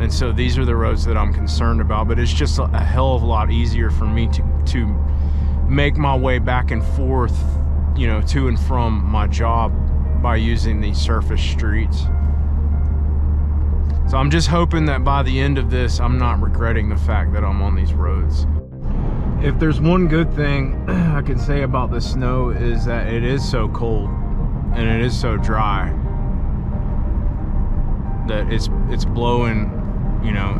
And so these are the roads that I'm concerned about, but it's just a hell of a lot easier for me to make my way back and forth, you know, to and from my job by using these surface streets. So I'm just hoping that by the end of this, I'm not regretting the fact that I'm on these roads. If there's one good thing I can say about the snow is that it is so cold and it is so dry that it's blowing, you know,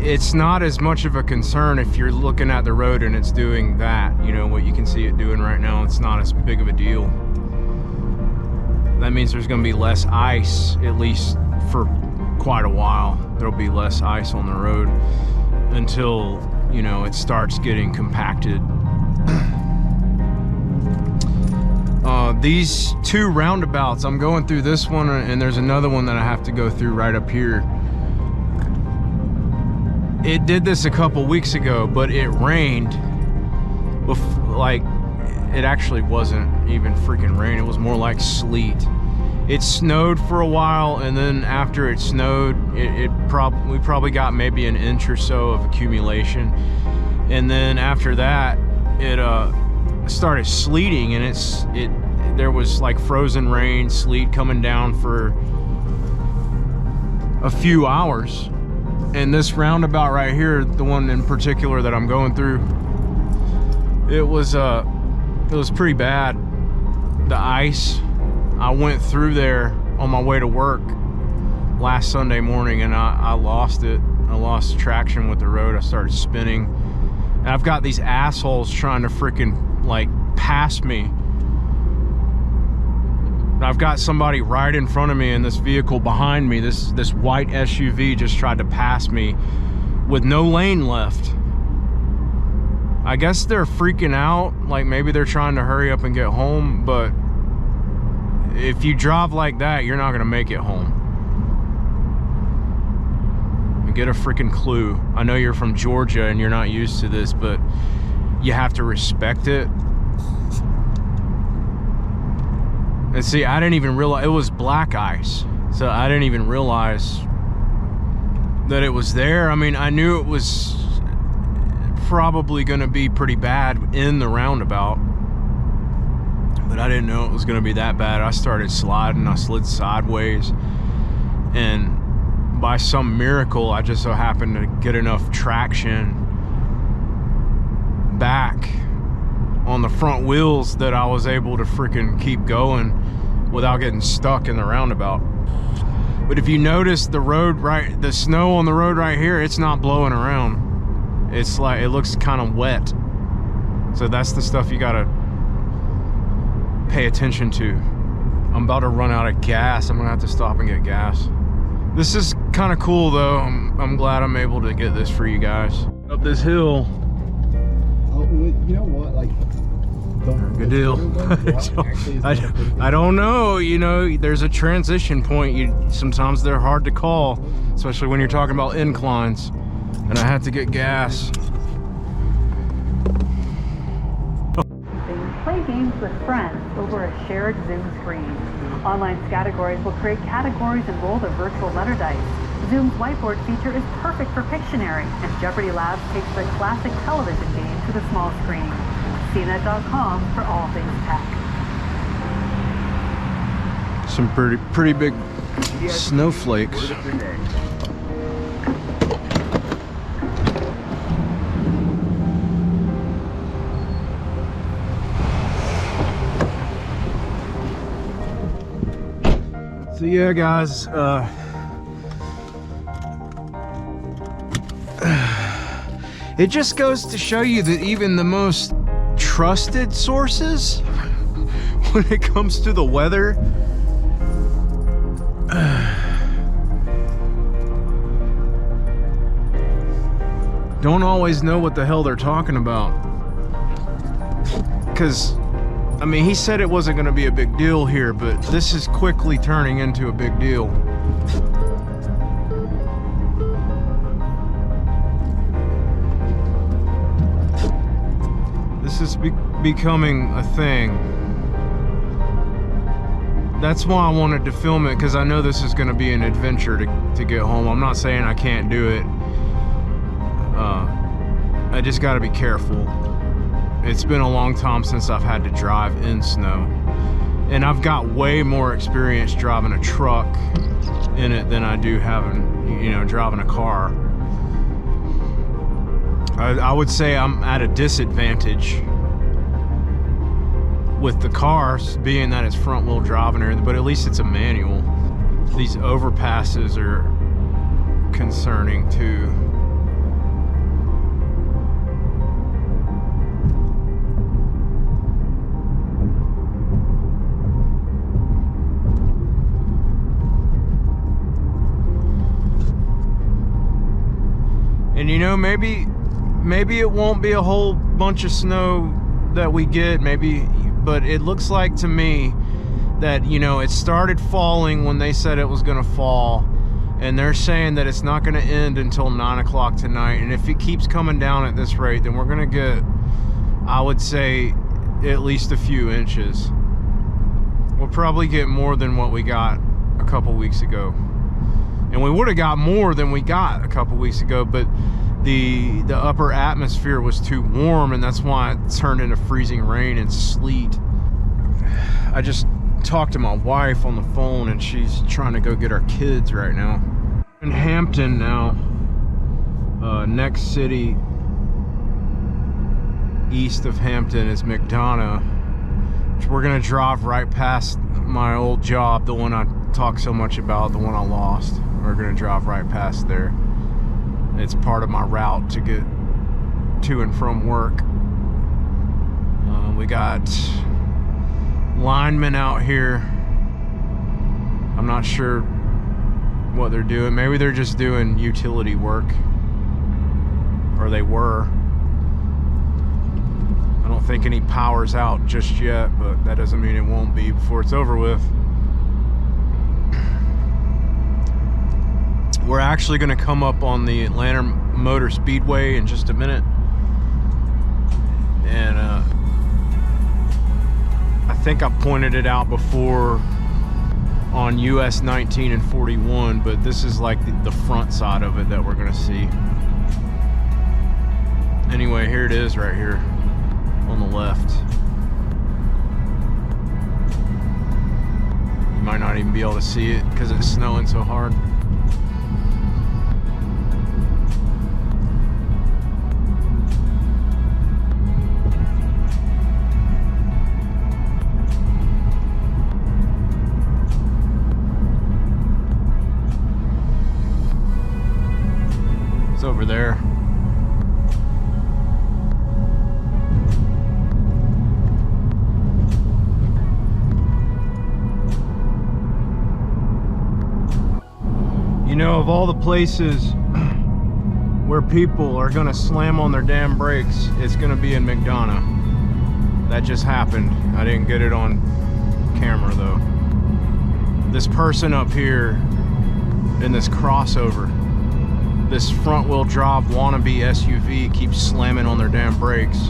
it's not as much of a concern if you're looking at the road and it's doing that, you know, what you can see it doing right now. It's not as big of a deal. That means there's going to be less ice, at least for quite a while. There'll be less ice on the road until, you know, it starts getting compacted. These two roundabouts, I'm going through this one and there's another one that I have to go through right up here. It did this a couple weeks ago, but it rained. Like, it actually wasn't even freaking rain. It was more like sleet. It snowed for a while, and then after it snowed, we probably got maybe an inch or so of accumulation. And then after that, it started sleeting, and there was like frozen rain, sleet coming down for a few hours. And this roundabout right here, the one in particular that I'm going through, it was pretty bad. The ice, I went through there on my way to work last Sunday morning, and I lost it. I lost traction with the road. I started spinning, and I've got these assholes trying to freaking like pass me. I've got somebody right in front of me and this vehicle behind me, this white SUV just tried to pass me with no lane left. I guess they're freaking out, like maybe they're trying to hurry up and get home, but if you drive like that, you're not gonna make it home. Get a freaking clue. I know you're from Georgia and you're not used to this, but you have to respect it. And see, I didn't even realize it was black ice, so I didn't even realize that it was there. I mean, I knew it was probably going to be pretty bad in the roundabout, but I didn't know it was going to be that bad. I started sliding. I slid sideways, and by some miracle, I just so happened to get enough traction back on the front wheels that I was able to freaking keep going without getting stuck in the roundabout. But if you notice the snow on the road right here, it's not blowing around. It's like, it looks kind of wet. So that's the stuff you gotta pay attention to. I'm about to run out of gas. I'm gonna have to stop and get gas. This is kind of cool though. I'm glad I'm able to get this for you guys. Up this hill. Oh, you know what? Like, good deal. I don't know. You know, there's a transition point. Sometimes they're hard to call, especially when you're talking about inclines. And I had to get gas. Play games with friends over a shared Zoom screen. Online categories will create categories and roll the virtual letter dice. Zoom's whiteboard feature is perfect for Pictionary, and Jeopardy Labs takes the classic television game to the small screen. CNET.com for all things tech. Some pretty big snowflakes. So yeah, guys, it just goes to show you that even the most trusted sources, when it comes to the weather, don't always know what the hell they're talking about. Because, I mean, he said it wasn't going to be a big deal here, but this is quickly turning into a big deal. This is becoming a thing. that's why I wanted to film it, because I know this is going to be an adventure to get home. I'm not saying I can't do it. I just got to be careful. It's been a long time since I've had to drive in snow. And I've got way more experience driving a truck in it than I do having, driving a car. I would say I'm at a disadvantage with the cars, being that it's front wheel drive and everything, but at least it's a manual. These overpasses are concerning too. And maybe it won't be a whole bunch of snow that we get, but it looks like to me that, it started falling when they said it was gonna fall, and they're saying that it's not gonna end until 9 o'clock tonight. And if it keeps coming down at this rate, then we're gonna get, I would say, at least a few inches. We'll probably get more than what we got a couple weeks ago. And we would have got more than we got a couple weeks ago, but the upper atmosphere was too warm, and that's why it turned into freezing rain and sleet. I just talked to my wife on the phone, and she's trying to go get our kids right now. In Hampton now, next city east of Hampton is McDonough. We're gonna drive right past my old job, the one I talked so much about, the one I lost. We're gonna drive right past there. It's part of my route to get to and from work. We got linemen out here. I'm not sure what they're doing. Maybe they're just doing utility work, or they were. I don't think any power's out just yet, but that doesn't mean it won't be before it's over with. We're actually going to come up on the Atlanta Motor Speedway in just a minute. And I think I pointed it out before on US 19 and 41, but this is like the front side of it that we're going to see. Anyway, here it is right here on the left. You might not even be able to see it because it's snowing so hard. It's over there. Of all the places where people are gonna slam on their damn brakes, it's gonna be in McDonough. That just happened. I didn't get it on camera though. This person up here in this crossover, this front wheel drive wannabe SUV, keeps slamming on their damn brakes.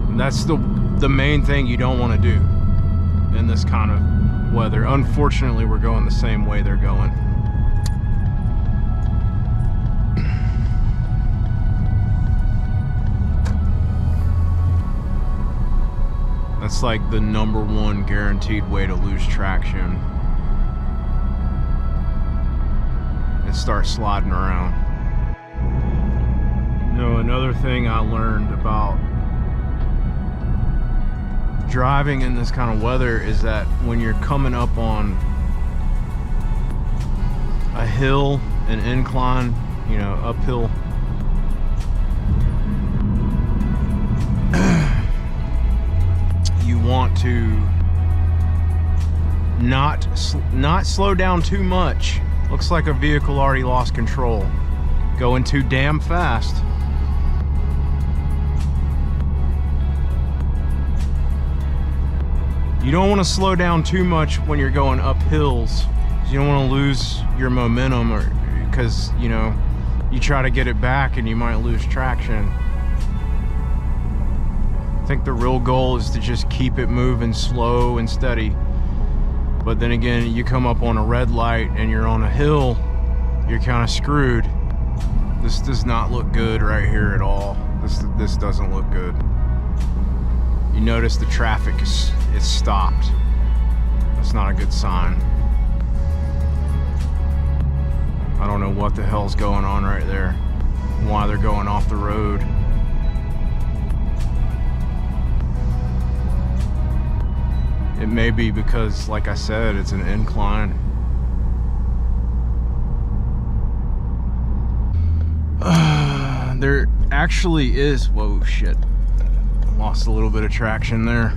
And that's the main thing you don't want to do in this kind of weather. Unfortunately, we're going the same way they're going. That's like the #1 guaranteed way to lose traction and start sliding around. Another thing I learned about driving in this kind of weather is that when you're coming up on a hill, an incline, uphill, you want to not slow down too much. Looks like a vehicle already lost control, going too damn fast. You don't want to slow down too much when you're going up hills. You don't want to lose your momentum, or because you try to get it back and you might lose traction. I think the real goal is to just keep it moving slow and steady. But then again, you come up on a red light and you're on a hill, you're kind of screwed. This does not look good right here at all. This doesn't look good. You notice the traffic is stopped. That's not a good sign. I don't know what the hell's going on right there, why they're going off the road. It may be because, like I said, it's an incline. There actually is, whoa, shit. Lost a little bit of traction there.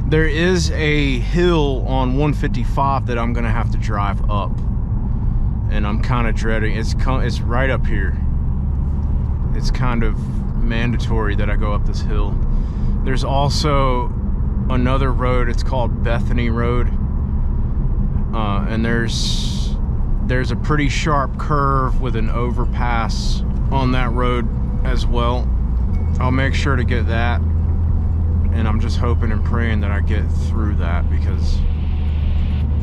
There is a hill on 155 that I'm gonna have to drive up. And I'm kind of dreading, it's right up here. It's kind of mandatory that I go up this hill. There's also another road, it's called Bethany Road. And there's a pretty sharp curve with an overpass on that road as well. I'll make sure to get that. And I'm just hoping and praying that I get through that, because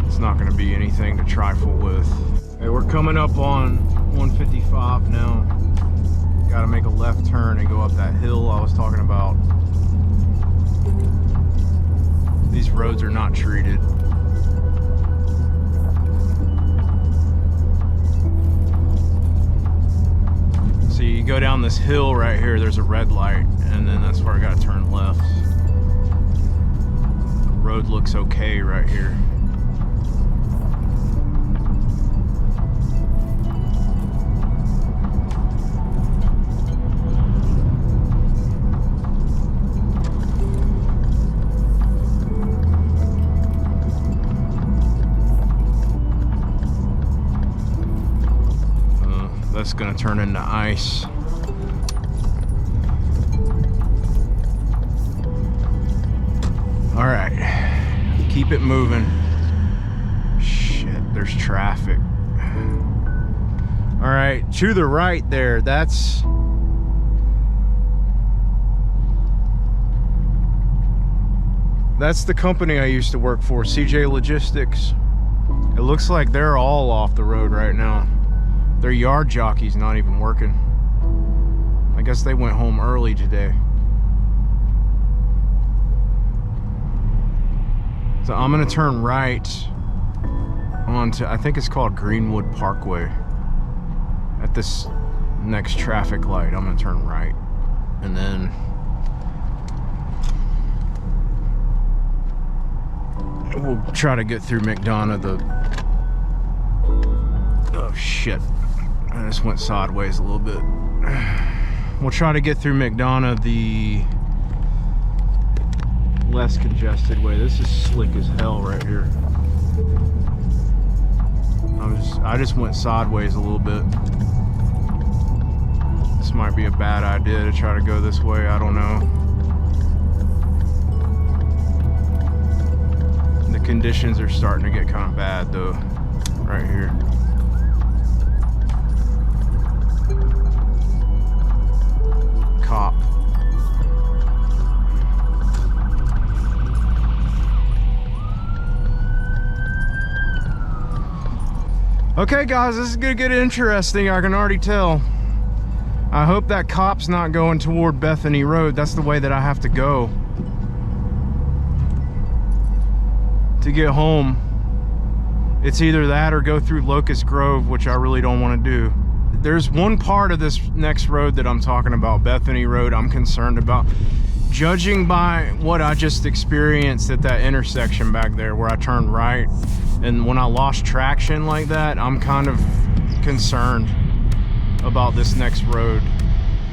it's not gonna be anything to trifle with. Hey, we're coming up on 155 now. Gotta make a left turn and go up that hill I was talking about. These roads are not treated. So you go down this hill right here, there's a red light, and then that's where I gotta turn left. The road looks okay right here. That's gonna turn into ice. All right, keep it moving. Shit, there's traffic. All right, to the right there, that's the company I used to work for, CJ Logistics. It looks like they're all off the road right now. Their yard jockey's not even working. I guess they went home early today. So I'm gonna turn right onto, I think it's called Greenwood Parkway. At this next traffic light, I'm gonna turn right. And then we'll try to get through McDonough. Oh shit. I just went sideways a little bit. We'll try to get through McDonough the less congested way. This is slick as hell right here. I just went sideways a little bit. This might be a bad idea to try to go this way. I don't know. The conditions are starting to get kind of bad though, right here. Cop. Okay guys, this is gonna get interesting, I can already tell. I hope that cop's not going toward Bethany Road. That's the way that I have to go to get home. It's either that or go through Locust Grove, which I really don't want to do. There's one part of this next road that I'm talking about, Bethany Road, I'm concerned about. Judging by what I just experienced at that intersection back there where I turned right, and when I lost traction like that, I'm kind of concerned about this next road.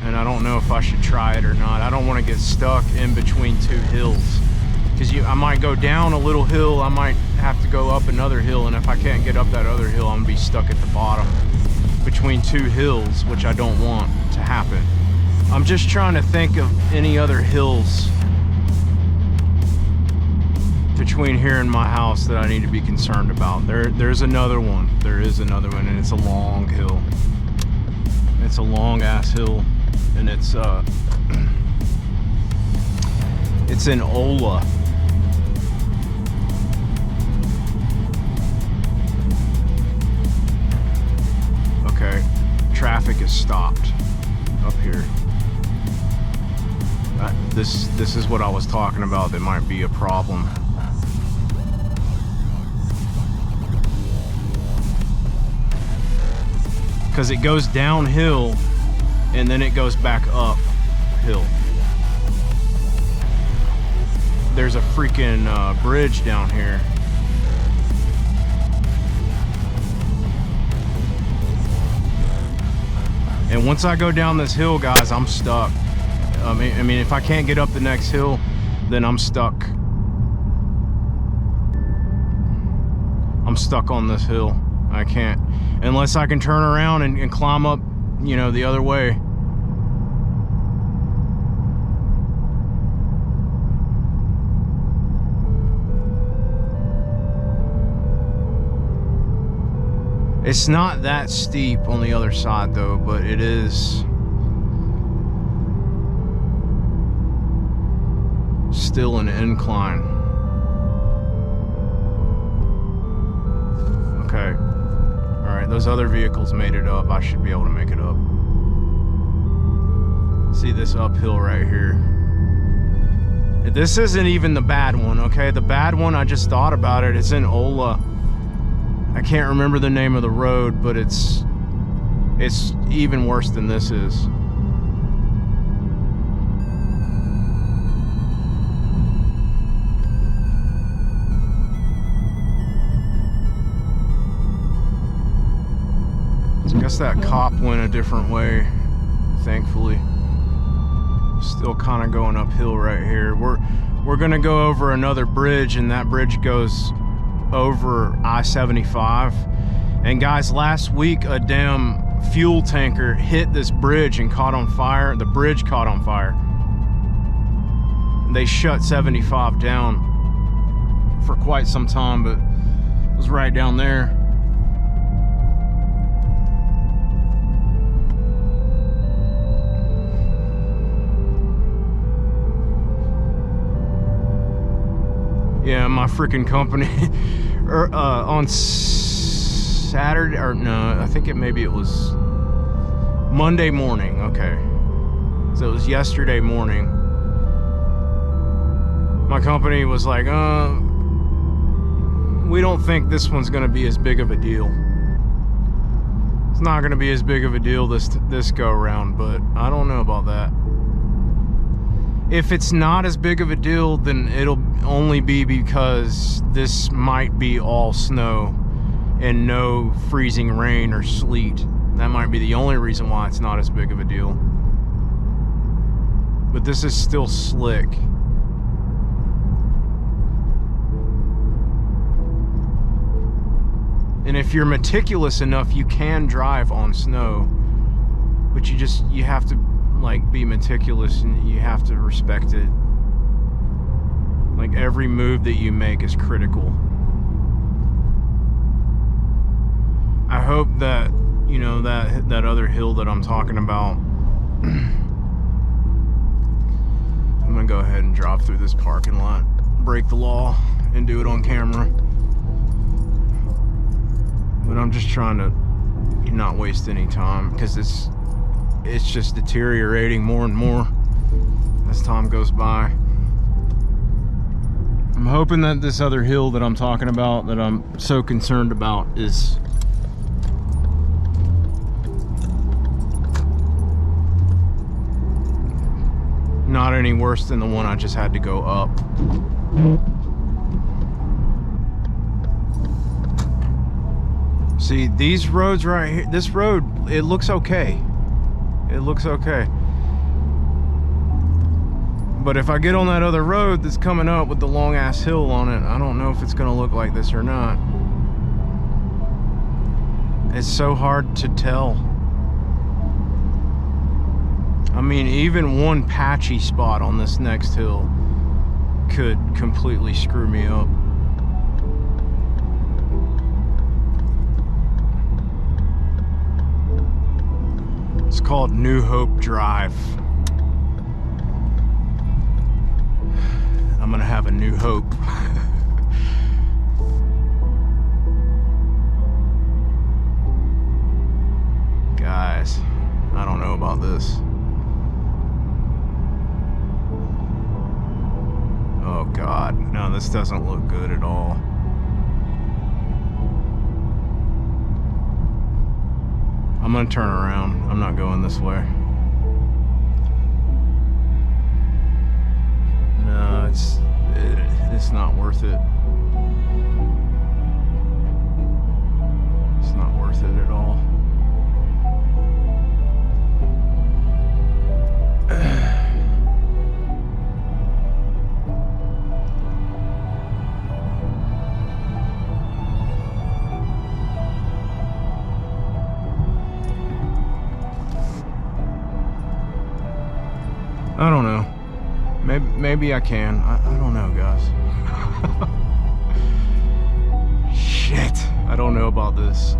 And I don't know if I should try it or not. I don't want to get stuck in between two hills. Because I might go down a little hill, I might have to go up another hill, and if I can't get up that other hill, I'm gonna be stuck at the bottom between two hills, which I don't want to happen. I'm just trying to think of any other hills between here and my house that I need to be concerned about. There's another one. There is another one, and it's a long hill. It's a long ass hill, and it's in Ola. Okay, traffic is stopped up here. This is what I was talking about that might be a problem. Because it goes downhill and then it goes back uphill. There's a freaking bridge down here. And once I go down this hill, guys, I'm stuck. I mean, if I can't get up the next hill, then I'm stuck. I'm stuck on this hill. I can't, unless I can turn around and climb up, you know, the other way. It's not that steep on the other side though, but it is still an incline. Okay. Alright, those other vehicles made it up. I should be able to make it up. See this uphill right here. This isn't even the bad one, okay? The bad one, I just thought about it. It's in Ola. I can't remember the name of the road, but it's even worse than this is. I guess that cop went a different way, thankfully. Still kind of going uphill right here. We're gonna go over another bridge, and that bridge goes over I-75. And guys, last week a damn fuel tanker hit this bridge and caught on fire. The bridge caught on fire. They shut 75 down for quite some time, but it was right down there. Yeah, my freaking company on Saturday, or no, I think maybe it was Monday morning. Okay, so it was yesterday morning. My company was like, we don't think this one's gonna be as big of a deal. It's not gonna be as big of a deal this go around, but I don't know about that. If it's not as big of a deal, then it'll only be because this might be all snow and no freezing rain or sleet. That might be the only reason why it's not as big of a deal. But this is still slick. And if you're meticulous enough, you can drive on snow, but you have to like be meticulous, and you have to respect it. Like every move that you make is critical. I hope that, you know, that other hill that I'm talking about, I'm gonna go ahead and drive through this parking lot, break the law, and do it on camera. But I'm just trying to not waste any time, because it's just deteriorating more and more as time goes by. I'm hoping that this other hill that I'm talking about, that I'm so concerned about, is not any worse than the one I just had to go up. See, these roads right here, this road, it looks okay. It looks okay. But if I get on that other road that's coming up with the long ass hill on it, I don't know if it's gonna look like this or not. It's so hard to tell. I mean, even one patchy spot on this next hill could completely screw me up. It's called New Hope Drive. I'm gonna have a new hope. Guys, I don't know about this. Oh God, no, this doesn't look good at all. I'm gonna turn around. I'm not going this way. No, it's not worth it. It's not worth it at all. I don't know. Maybe I can. I don't know, guys. Shit. I don't know about this.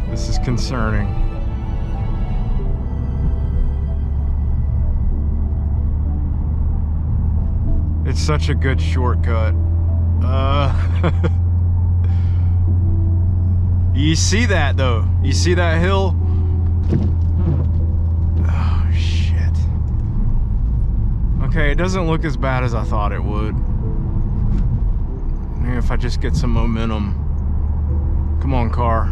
This is concerning. It's such a good shortcut. You see that though? You see that hill? Okay, it doesn't look as bad as I thought it would. Maybe if I just get some momentum. Come on, car.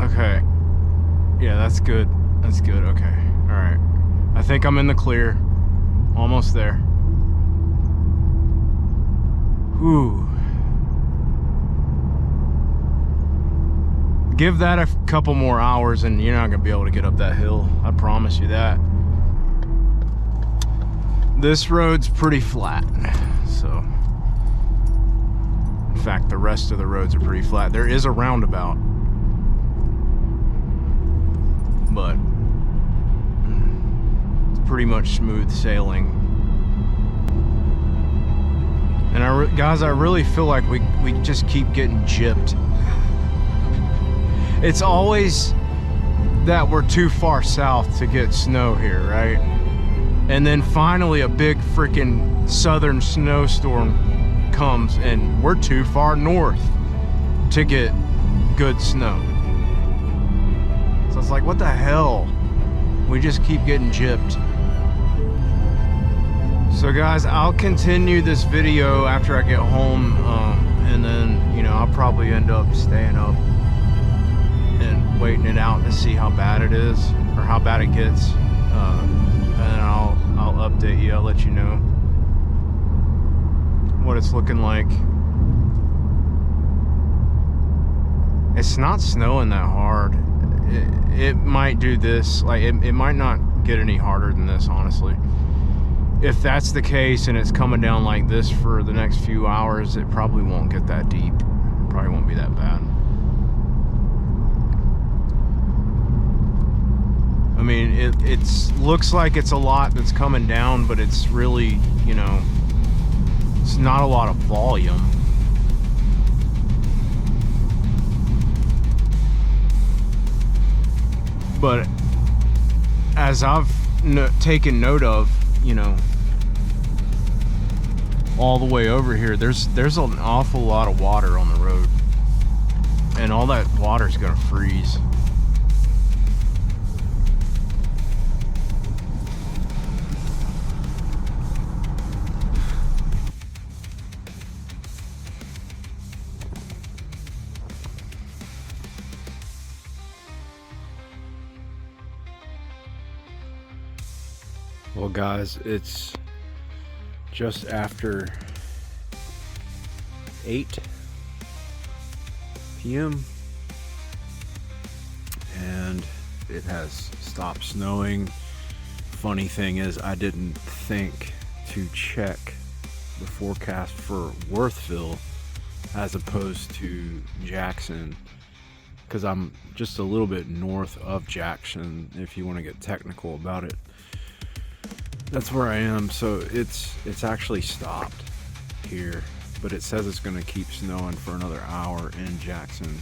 Okay. Yeah, that's good. That's good. Okay. All right. I think I'm in the clear. Almost there. Whew. Give that a couple more hours and you're not gonna be able to get up that hill. I promise you that. This road's pretty flat, so. In fact, the rest of the roads are pretty flat. There is a roundabout, but it's pretty much smooth sailing. And guys, I really feel like we just keep getting gypped. It's always that we're too far south to get snow here, right? And then finally a big freaking southern snowstorm comes and we're too far north to get good snow. So it's like, what the hell? We just keep getting gypped. So guys, I'll continue this video after I get home, and then, you know, I'll probably end up staying up and waiting it out to see how bad it is or how bad it gets, and then I'll update you. I'll let you know what it's looking like. It's not snowing that hard. It might do this, like it might not get any harder than this, honestly. If that's the case and it's coming down like this for the next few hours, it probably won't get that deep. Probably won't be that bad. I mean, it looks like it's a lot that's coming down, but it's really, you know, it's not a lot of volume. But as I've taken note of, you know, all the way over here, there's an awful lot of water on the road, and all that water's gonna freeze. Well guys, it's just after 8 p.m. and it has stopped snowing. Funny thing is, I didn't think to check the forecast for Worthville as opposed to Jackson, because I'm just a little bit north of Jackson, if you want to get technical about it. That's where I am. So it's actually stopped here. but it says it's going to keep snowing for another hour in Jackson.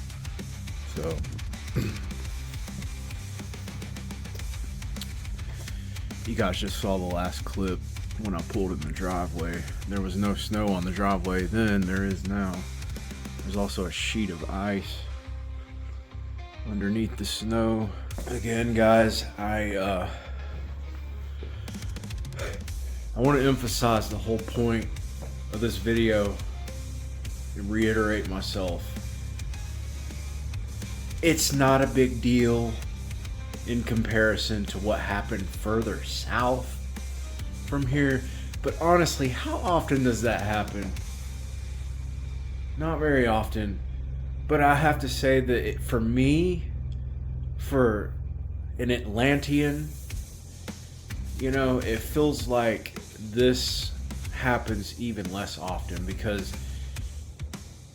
So you guys just saw the last clip when I pulled in the driveway. There was no snow on the driveway then, there is now. There's also a sheet of ice underneath the snow. Again, guys, I want to emphasize the whole point of this video and reiterate myself. It's not a big deal in comparison to what happened further south from here, but honestly, how often does that happen? Not very often. But I have to say that for me, for an Atlantean, you know, it feels like this happens even less often, because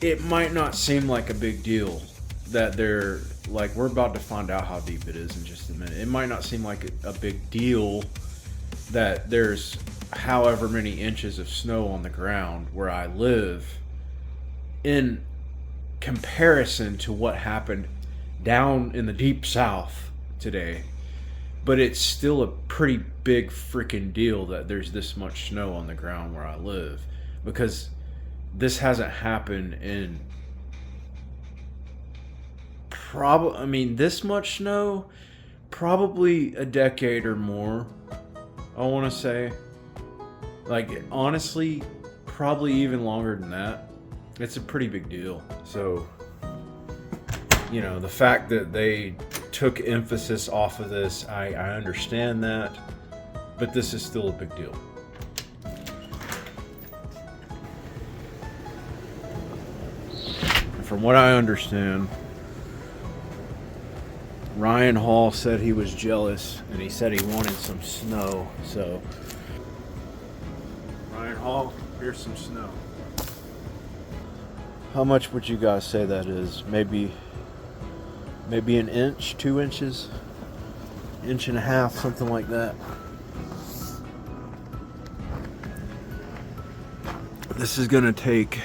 it might not seem like a big deal that they're like, we're about to find out how deep it is in just a minute. It might not seem like a big deal that there's however many inches of snow on the ground where I live in comparison to what happened down in the deep south today. But it's still a pretty big freaking deal that there's this much snow on the ground where I live, because this hasn't happened in this much snow, probably a decade or more, I want to say. Like, honestly, probably even longer than that. It's a pretty big deal. So, you know, the fact that they took emphasis off of this, I understand that, but this is still a big deal. And from what I understand, Ryan Hall said he was jealous, and he said he wanted some snow. So, Ryan Hall, here's some snow. How much would you guys say that is? Maybe an inch, 2 inches, inch and a half, something like that. This is gonna take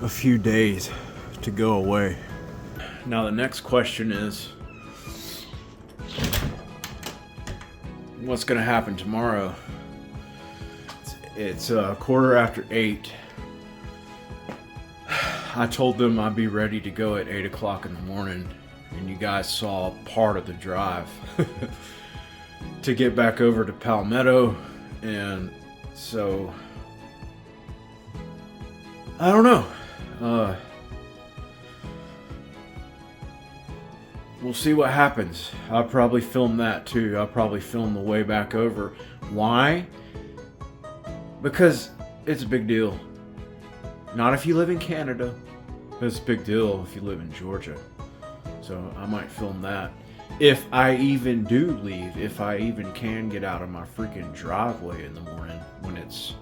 a few days to go away. Now the next question is, what's gonna happen tomorrow? It's 8:15. I told them I'd be ready to go at 8 o'clock in the morning, and you guys saw part of the drive to get back over to Palmetto. And so I don't know. We'll see what happens. I'll probably film that too. I'll probably film the way back over. Why? Because it's a big deal. Not if you live in Canada. It's a big deal if you live in Georgia. So I might film that. If I even do leave, if I even can get out of my freaking driveway in the morning when it's,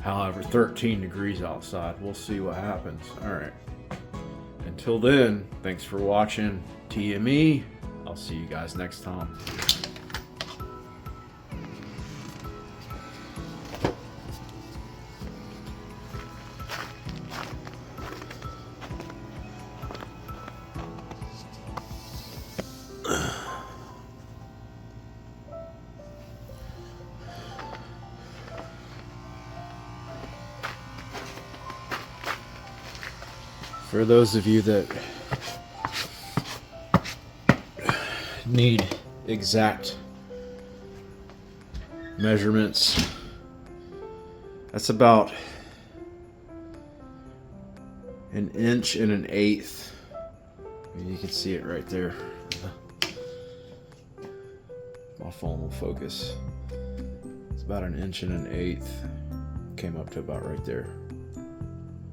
however, 13 degrees outside. We'll see what happens. Alright. Until then, thanks for watching TME. I'll see you guys next time. For those of you that need exact measurements, that's about 1 inch and 1/8. You can see it right there. My phone will focus. It's about 1 inch and 1/8. Came up to about right there.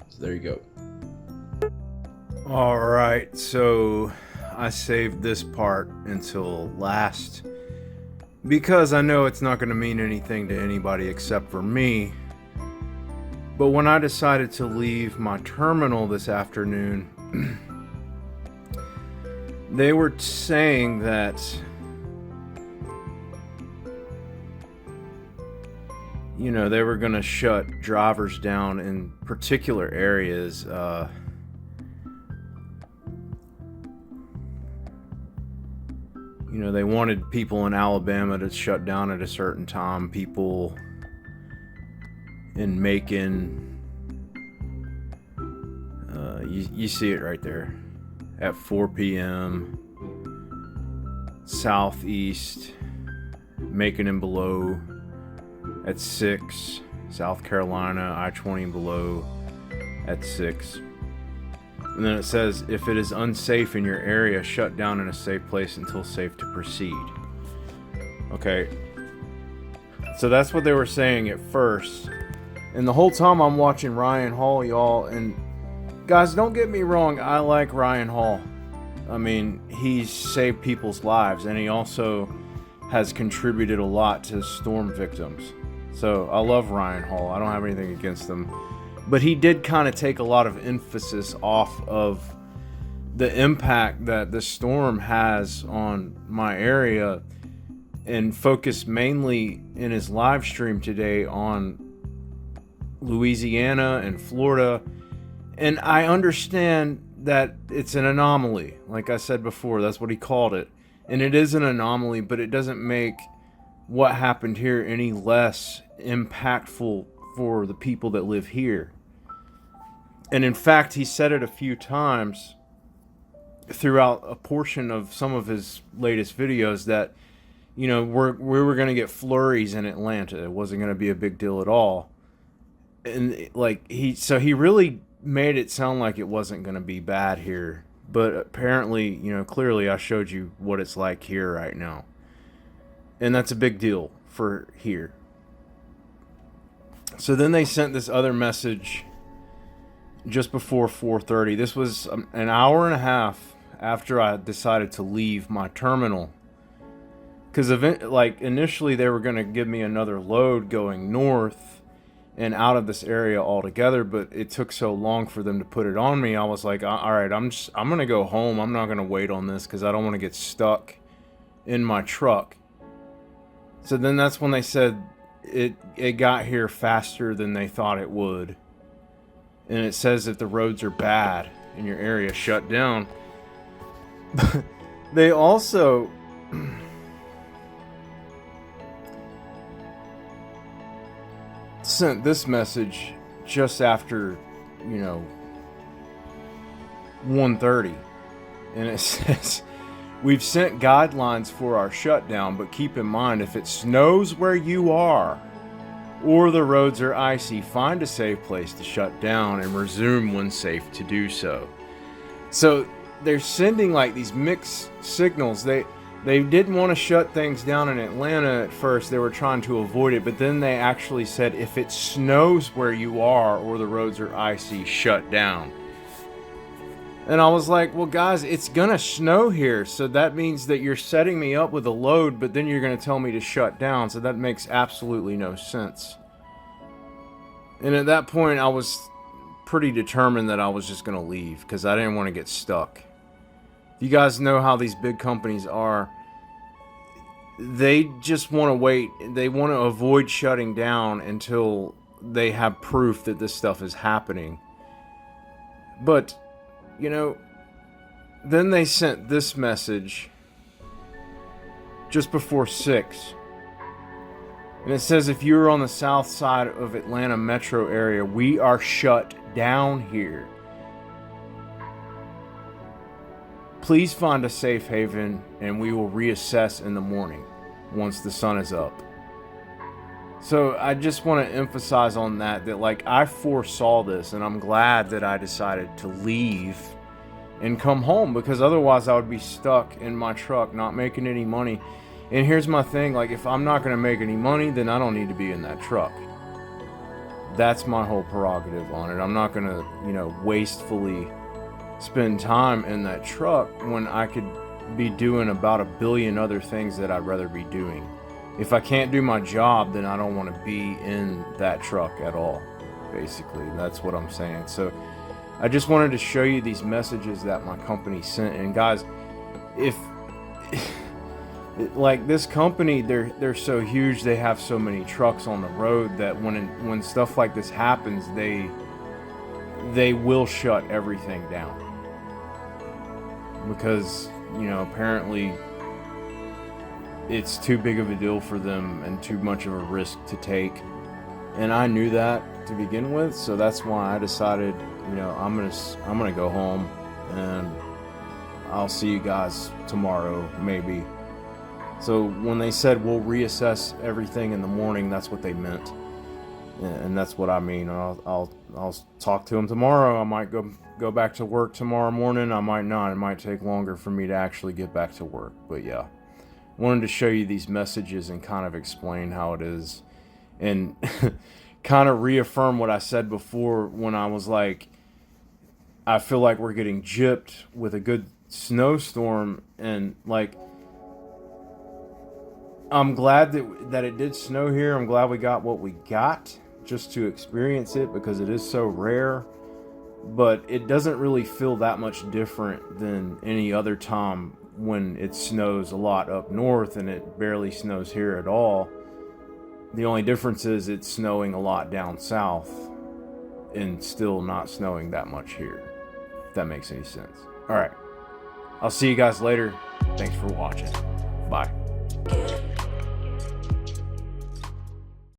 So there you go. Alright, so I saved this part until last because I know it's not going to mean anything to anybody except for me. But when I decided to leave my terminal this afternoon, they were saying that you know, they were going to shut drivers down in particular areas. You know, they wanted people in Alabama to shut down at a certain time, people in Macon. You see it right there at 4 p.m. Southeast, Macon and below at 6, South Carolina, I-20 and below at 6. And then it says, if it is unsafe in your area, shut down in a safe place until safe to proceed. Okay. So that's what they were saying at first. And the whole time I'm watching Ryan Hall, y'all, and guys, don't get me wrong, I like Ryan Hall. I mean, he's saved people's lives, and he also has contributed a lot to storm victims. So I love Ryan Hall. I don't have anything against him. But he did kind of take a lot of emphasis off of the impact that the storm has on my area, and focused mainly in his live stream today on Louisiana and Florida. And I understand that it's an anomaly. Like I said before, that's what he called it. And it is an anomaly, but it doesn't make what happened here any less impactful for the people that live here. And in fact, he said it a few times throughout a portion of some of his latest videos that, you know, we were going to get flurries in Atlanta. It wasn't going to be a big deal at all. And like he really made it sound like it wasn't going to be bad here. But apparently, you know, clearly I showed you what it's like here right now. And that's a big deal for here. So then they sent this other message just before 4:30. This was an hour and a half after I decided to leave my terminal. Because initially they were going to give me another load going north and out of this area altogether, but it took so long for them to put it on me. I was like, all right, I'm going to go home. I'm not going to wait on this because I don't want to get stuck in my truck. So then that's when they said it got here faster than they thought it would. And it says if the roads are bad in your area, shut down. They also sent this message just after, 1:30. And it says, we've sent guidelines for our shutdown, but keep in mind, if it snows where you are, or the roads are icy, find a safe place to shut down and resume when safe to do so. So they're sending like these mixed signals. They didn't want to shut things down in Atlanta at first. They were trying to avoid it, but then they actually said if it snows where you are or the roads are icy, shut down. And I was like, well, guys, it's gonna snow here, so that means that you're setting me up with a load, but then you're gonna tell me to shut down, so that makes absolutely no sense. And at that point, I was pretty determined that I was just gonna leave, because I didn't want to get stuck. You guys know how these big companies are. They just want to wait. They want to avoid shutting down until they have proof that this stuff is happening. But then they sent this message just before 6. And it says, if you're on the south side of Atlanta metro area, we are shut down here. Please find a safe haven and we will reassess in the morning once the sun is up. So I just want to emphasize on that like I foresaw this, and I'm glad that I decided to leave and come home, because otherwise I would be stuck in my truck not making any money. And here's my thing, like if I'm not going to make any money, then I don't need to be in that truck. That's my whole prerogative on it. I'm not going to, wastefully spend time in that truck when I could be doing about 1 billion other things that I'd rather be doing. If I can't do my job, then I don't want to be in that truck at all. Basically, that's what I'm saying. So I just wanted to show you these messages that my company sent. And guys, if Like this company, they're so huge, they have so many trucks on the road that when stuff like this happens, they will shut everything down. Because, you know, apparently it's too big of a deal for them and too much of a risk to take. And I knew that to begin with, so that's why I decided, you know, I'm gonna go home and I'll see you guys tomorrow, maybe. So when they said we'll reassess everything in the morning, that's what they meant, and that's what I mean. I'll talk to them tomorrow. I might go back to work tomorrow morning. I might not. It might take longer for me to actually get back to work. But yeah, wanted to show you these messages and kind of explain how it is, and kind of reaffirm what I said before when I was like, I feel like we're getting gypped with a good snowstorm, and like, I'm glad that it did snow here. I'm glad we got what we got just to experience it, because it is so rare. But it doesn't really feel that much different than any other time when it snows a lot up north and it barely snows here at all. The only difference is it's snowing a lot down south and still not snowing that much here, if that makes any sense. All right, I'll see you guys later. Thanks for watching. Bye.